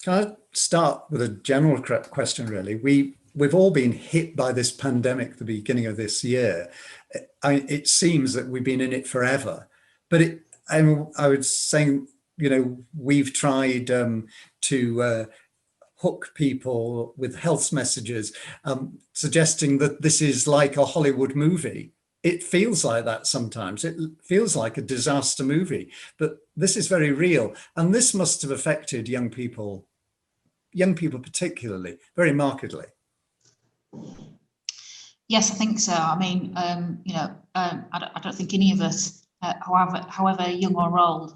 Can I start with a general question, really? We've all been hit by this pandemic at the beginning of this year. It seems that we've been in it forever, but I was saying, we've tried to hook people with health messages, suggesting that this is like a Hollywood movie. It feels like that sometimes. It feels like a disaster movie, but this is very real. And this must have affected young people particularly, very markedly. Yes, I think so. I mean, I don't think any of us, however young or old,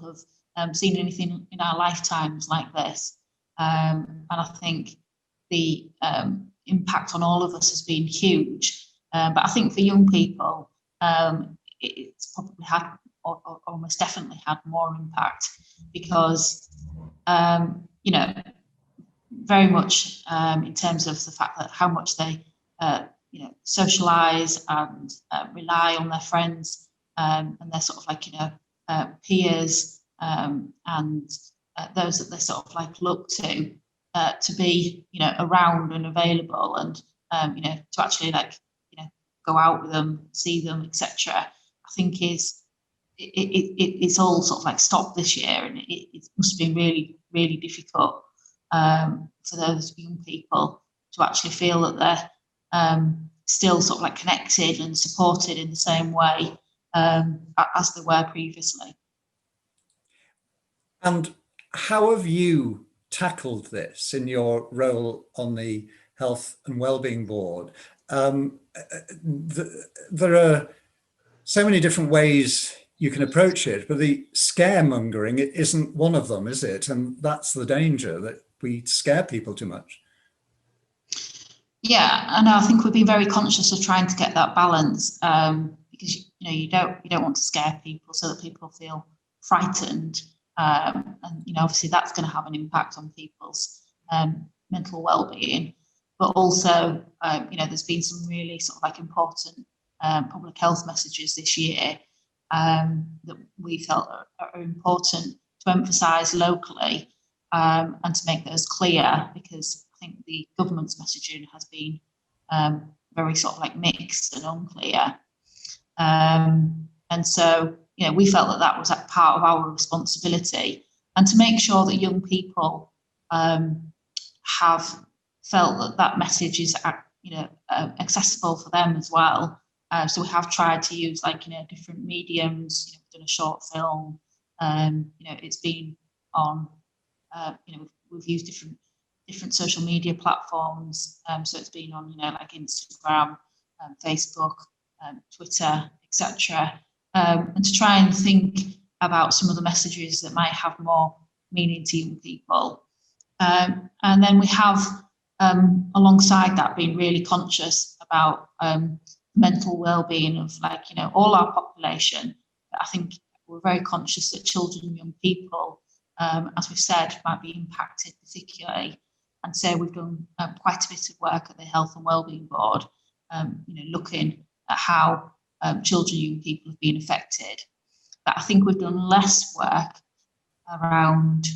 have seen anything in our lifetimes like this. And I think the impact on all of us has been huge. But I think for young people, it's probably had, or almost definitely had, more impact because, very much in terms of the fact that how much they, socialise and rely on their friends and their sort of like, peers and those that they sort of like look to be, around and available and, to actually like, go out with them, see them, etc. I think it's all sort of like stopped this year, and it must have been really, really difficult for those young people to actually feel that they're still sort of like connected and supported in the same way as they were previously. And how have you tackled this in your role on the Health and Wellbeing Board? There are so many different ways you can approach it, but the scaremongering isn't one of them, is it? And that's the danger, that we scare people too much. Yeah, and I think we've been very conscious of trying to get that balance because you don't want to scare people so that people feel frightened, and obviously that's going to have an impact on people's mental well-being. But also, there's been some really sort of like important public health messages this year that we felt are important to emphasise locally and to make those clear, because I think the government's messaging has been very sort of like mixed and unclear. And so, we felt that was like part of our responsibility, and to make sure that young people have felt that message is, accessible for them as well. So we have tried to use different mediums. We've done a short film. It's been on. We've used different social media platforms. So it's been on, like Instagram, Facebook, Twitter, etc. And to try and think about some of the messages that might have more meaning to young people. And then we have, alongside that, been really conscious about mental well-being of all our population. I think we're very conscious that children and young people, as we've said, might be impacted particularly. And so we've done quite a bit of work at the Health and Wellbeing Board, looking at how children and young people have been affected. But I think we've done less work around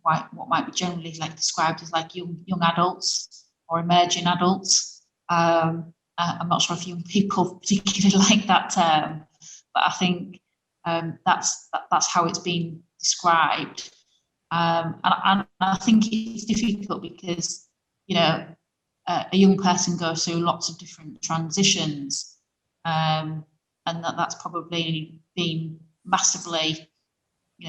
what might be generally described as young adults or emerging adults. I'm not sure if young people particularly like that term, but I think that's how it's been described. And I think it's difficult because, a young person goes through lots of different transitions, and that's probably been massively,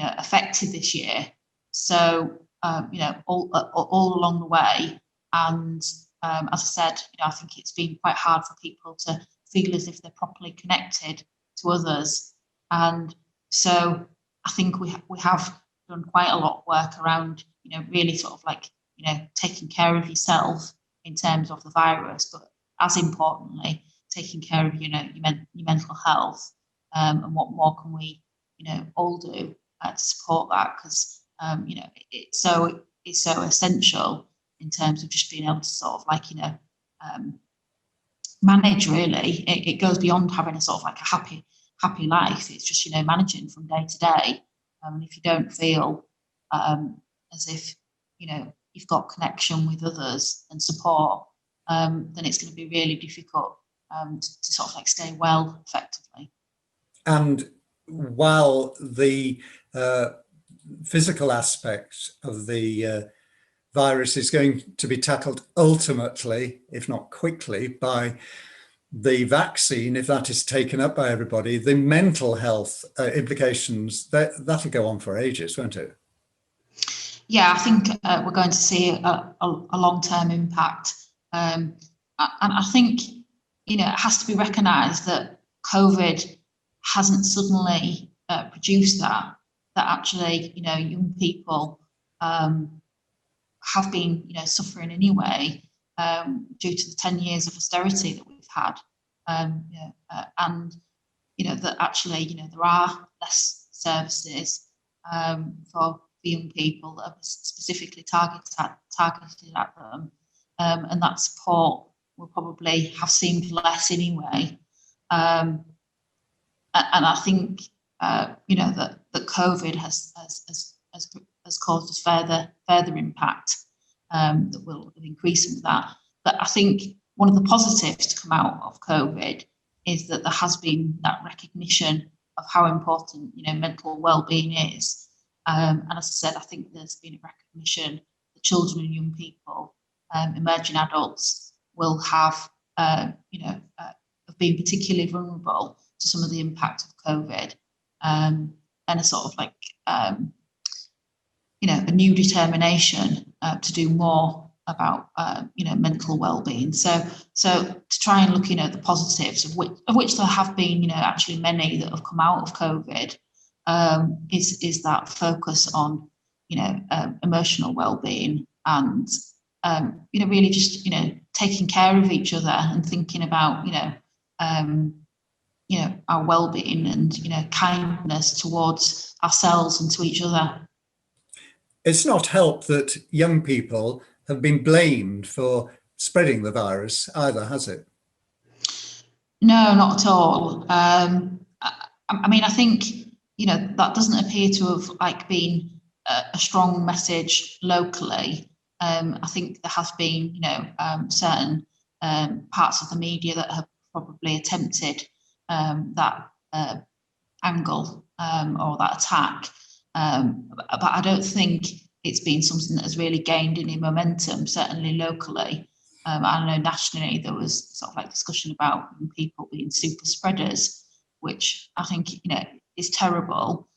affected this year. So, all along the way, and as I said, I think it's been quite hard for people to feel as if they're properly connected to others, and so I think we have done quite a lot of work around, really sort of taking care of yourself in terms of the virus, but as importantly, taking care of your mental health, and what more can we all do to support that, because it's so essential in terms of just being able to sort of manage. Really, it goes beyond having a sort of a happy life. It's just managing from day to day, and if you don't feel as if you've got connection with others and support, then it's going to be really difficult to sort of like stay well effectively. And while the physical aspect of the virus is going to be tackled ultimately, if not quickly, by the vaccine, if that is taken up by everybody, the mental health implications, that'll go on for ages, won't it? Yeah, I think we're going to see a long-term impact. And I think, it has to be recognised that COVID hasn't suddenly produced that actually, young people have been, suffering anyway due to the 10 years of austerity that we've had. And, that actually, there are less services for young people that are specifically targeted at them. And that support will probably have seemed less anyway. And I think, that COVID has caused us further impact that will increase into that. But I think one of the positives to come out of COVID is that there has been that recognition of how important, mental well-being is. And as I said, I think there's been a recognition that children and young people, emerging adults, will have, have been particularly vulnerable to some of the impact of COVID, and a sort of like, a new determination to do more about, mental well-being. So to try and look, at the positives of which there have been, actually many that have come out of COVID, is that focus on, emotional well-being and, really just, taking care of each other and thinking about, our well-being and, kindness towards ourselves and to each other. It's not helped that young people have been blamed for spreading the virus either, has it? No, not at all. I think, that doesn't appear to have been a strong message locally. I think there has been, certain parts of the media that have probably attempted that angle or that attack. But I don't think it's been something that has really gained any momentum, certainly locally. I know nationally there was sort of like discussion about people being super spreaders, which I think, is terrible,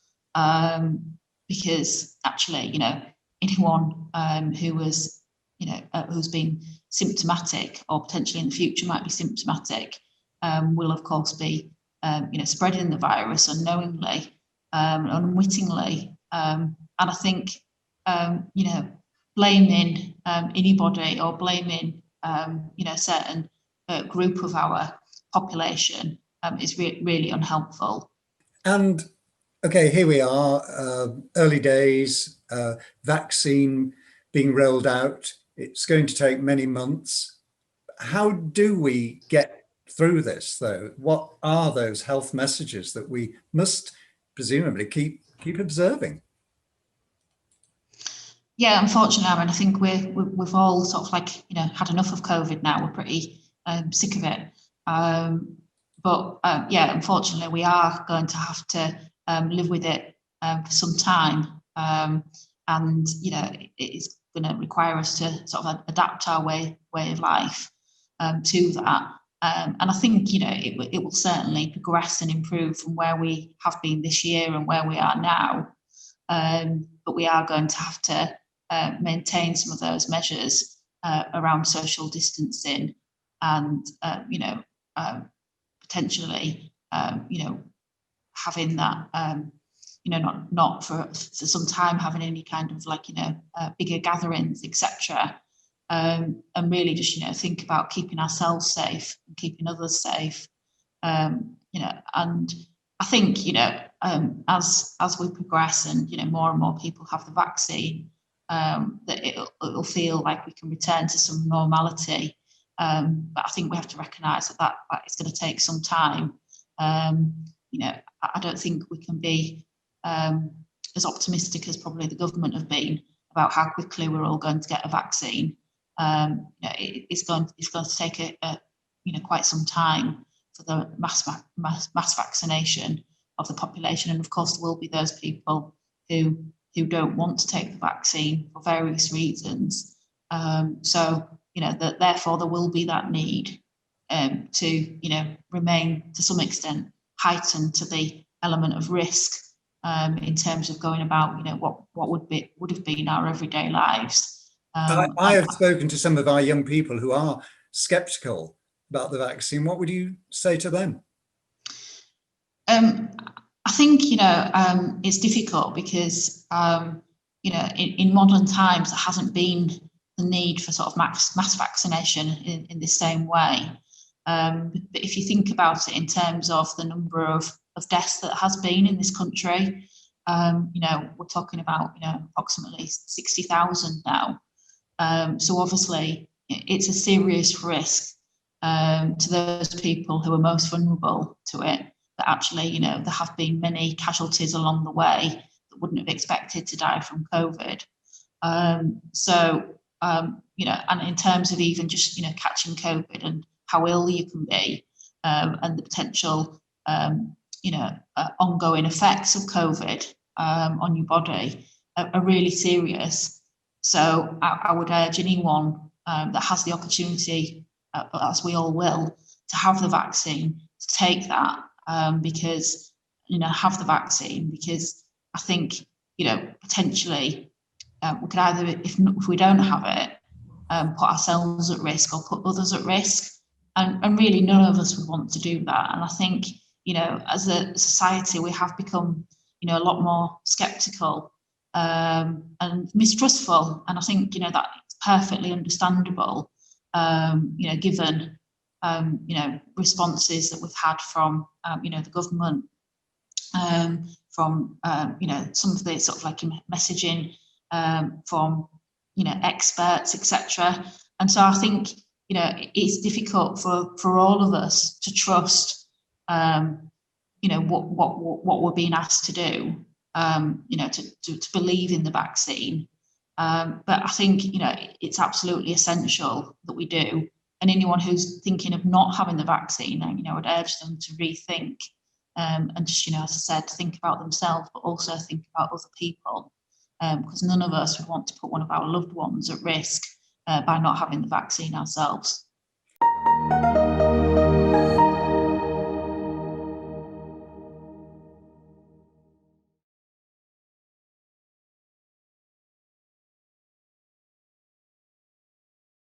because actually, anyone who was, who's been symptomatic or potentially in the future might be symptomatic, will of course be, spreading the virus unknowingly, unwittingly. And I think, blaming anybody or blaming, certain group of our population is really unhelpful. And okay, here we are, early days, vaccine being rolled out. It's going to take many months. How do we get through this, though? What are those health messages that we must presumably keep observing? Yeah, unfortunately, I think we've all sort of like, had enough of COVID now. We're pretty sick of it. But yeah, unfortunately, we are going to have to live with it for some time. And, it is going to require us to sort of adapt our way of life to that. And I think, it will certainly progress and improve from where we have been this year and where we are now. But we are going to have to maintain some of those measures around social distancing and, potentially, having that, not for some time having any kind of like, bigger gatherings, etc. And really just, think about keeping ourselves safe and keeping others safe. And I think, as we progress and, more and more people have the vaccine, that it'll feel like we can return to some normality. But I think we have to recognise that it's going to take some time. I don't think we can be as optimistic as probably the government have been about how quickly we're all going to get a vaccine. It's going to take quite some time for the mass vaccination of the population, and of course there will be those people who don't want to take the vaccine for various reasons. So therefore there will be that need to remain to some extent heightened to the element of risk in terms of going about what would have been our everyday lives. I have spoken to some of our young people who are sceptical about the vaccine. What would you say to them? I think it's difficult because in modern times there hasn't been the need for sort of mass vaccination in the same way. But if you think about it in terms of the number of deaths that has been in this country, we're talking about approximately 60,000 now. So obviously it's a serious risk to those people who are most vulnerable to it. But actually, there have been many casualties along the way that wouldn't have expected to die from COVID. And in terms of even just catching COVID and how ill you can be, and the potential ongoing effects of COVID on your body are really serious. So I would urge anyone that has the opportunity, as we all will, to have the vaccine, to take that, because have the vaccine, because I think potentially we could either, if we don't have it, put ourselves at risk or put others at risk, and really none of us would want to do that. And I think as a society we have become a lot more sceptical and mistrustful, and I think that's perfectly understandable, given responses that we've had from the government, from some of the sort of like messaging from experts, etc. And so I think it's difficult for all of us to trust what we're being asked to do, to believe in the vaccine. But I think it's absolutely essential that we do. And anyone who's thinking of not having the vaccine, I would urge them to rethink, and just as I said, think about themselves, but also think about other people, because none of us would want to put one of our loved ones at risk by not having the vaccine ourselves.